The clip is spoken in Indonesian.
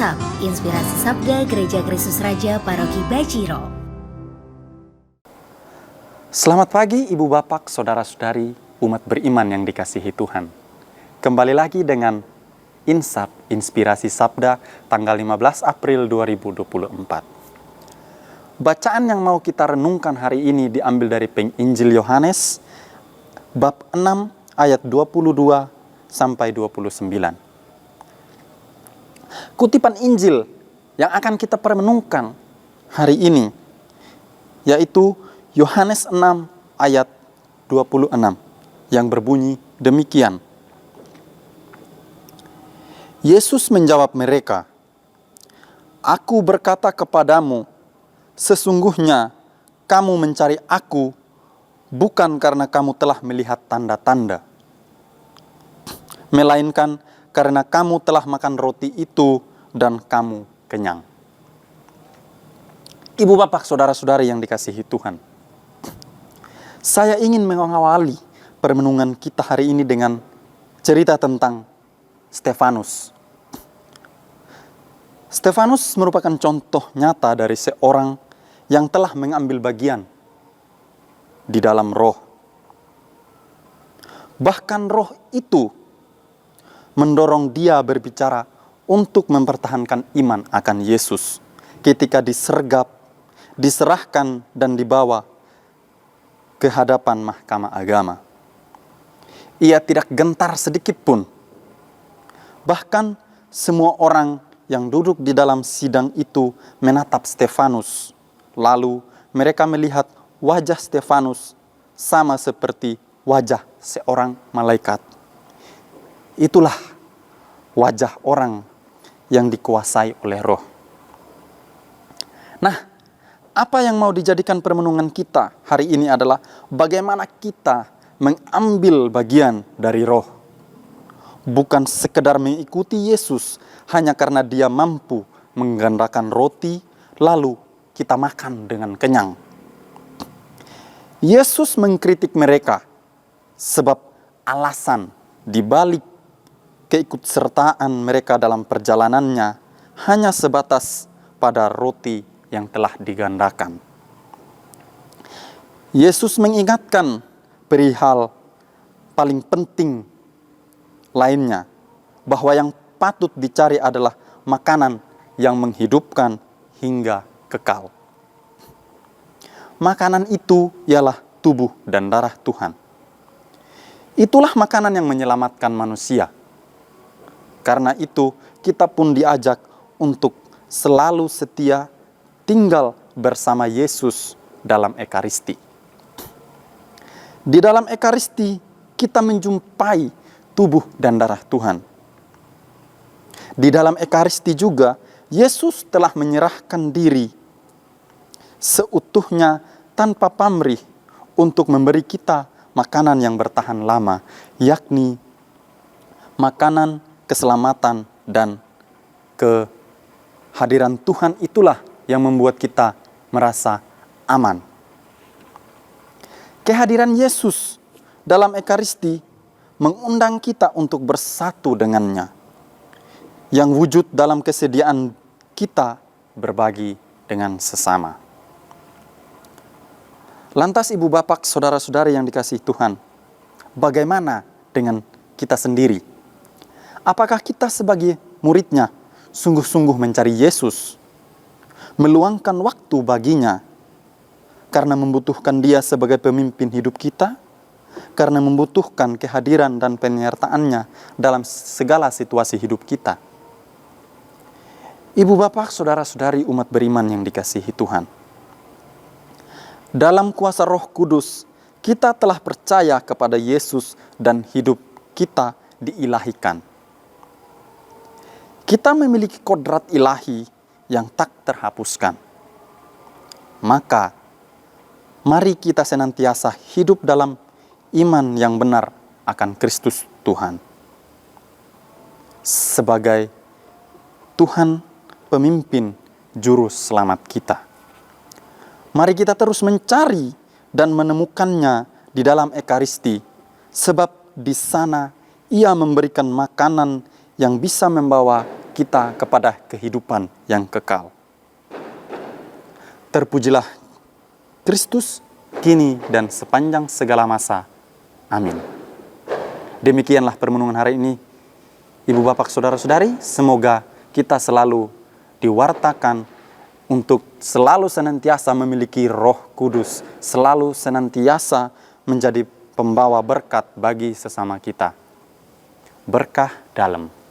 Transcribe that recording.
Insap, Inspirasi Sabda Gereja Kristus Raja Paroki Bajiro. Selamat pagi Ibu Bapak, Saudara-saudari, umat beriman yang dikasihi Tuhan. Kembali lagi dengan Insap, Inspirasi Sabda, tanggal 15 April 2024. Bacaan yang mau kita renungkan hari ini diambil dari Penginjil Yohanes, bab 6 ayat 22 sampai 29. Kutipan Injil yang akan kita perenungkan hari ini yaitu Yohanes 6 ayat 26 yang berbunyi demikian. Yesus menjawab mereka, "Aku berkata kepadamu, sesungguhnya kamu mencari aku bukan karena kamu telah melihat tanda-tanda, melainkan karena kamu telah makan roti itu dan kamu kenyang." Ibu bapak, saudara-saudari yang dikasihi Tuhan, saya ingin mengawali permenungan kita hari ini dengan cerita tentang Stefanus. Stefanus merupakan contoh nyata dari seorang yang telah mengambil bagian di dalam roh. Bahkan roh itu mendorong dia berbicara untuk mempertahankan iman akan Yesus ketika disergap, diserahkan dan dibawa ke hadapan mahkamah agama. Ia tidak gentar sedikit pun. Bahkan semua orang yang duduk di dalam sidang itu menatap Stefanus. Lalu mereka melihat wajah Stefanus sama seperti wajah seorang malaikat. Itulah wajah orang yang dikuasai oleh roh. Nah, apa yang mau dijadikan permenungan kita hari ini adalah bagaimana kita mengambil bagian dari roh. Bukan sekedar mengikuti Yesus hanya karena dia mampu menggandakan roti lalu kita makan dengan kenyang. Yesus mengkritik mereka sebab alasan di balik keikutsertaan mereka dalam perjalanannya hanya sebatas pada roti yang telah digandakan. Yesus mengingatkan perihal paling penting lainnya, bahwa yang patut dicari adalah makanan yang menghidupkan hingga kekal. Makanan itu ialah tubuh dan darah Tuhan. Itulah makanan yang menyelamatkan manusia. Karena itu, kita pun diajak untuk selalu setia tinggal bersama Yesus dalam Ekaristi. Di dalam Ekaristi, kita menjumpai tubuh dan darah Tuhan. Di dalam Ekaristi juga, Yesus telah menyerahkan diri seutuhnya tanpa pamrih untuk memberi kita makanan yang bertahan lama, yakni makanan keselamatan dan kehadiran Tuhan. Itulah yang membuat kita merasa aman. Kehadiran Yesus dalam Ekaristi mengundang kita untuk bersatu dengannya, yang wujud dalam kesediaan kita berbagi dengan sesama. Lantas ibu bapak, saudara-saudari yang dikasihi Tuhan, bagaimana dengan kita sendiri? Apakah kita sebagai muridnya sungguh-sungguh mencari Yesus, meluangkan waktu baginya karena membutuhkan dia sebagai pemimpin hidup kita, karena membutuhkan kehadiran dan penyertaannya dalam segala situasi hidup kita? Ibu bapak, saudara-saudari umat beriman yang dikasihi Tuhan, dalam kuasa Roh Kudus kita telah percaya kepada Yesus dan hidup kita diilahikan. Kita memiliki kodrat ilahi yang tak terhapuskan. Maka, mari kita senantiasa hidup dalam iman yang benar akan Kristus Tuhan. Sebagai Tuhan pemimpin juru selamat kita. Mari kita terus mencari dan menemukannya di dalam Ekaristi, sebab di sana Ia memberikan makanan yang bisa membawa kita kepada kehidupan yang kekal. Terpujilah Kristus, kini dan sepanjang segala masa. Amin. Demikianlah permenungan hari ini. Ibu bapak saudara-saudari, semoga kita selalu diwartakan untuk selalu senantiasa memiliki Roh Kudus, selalu senantiasa menjadi pembawa berkat bagi sesama kita. Berkah dalam.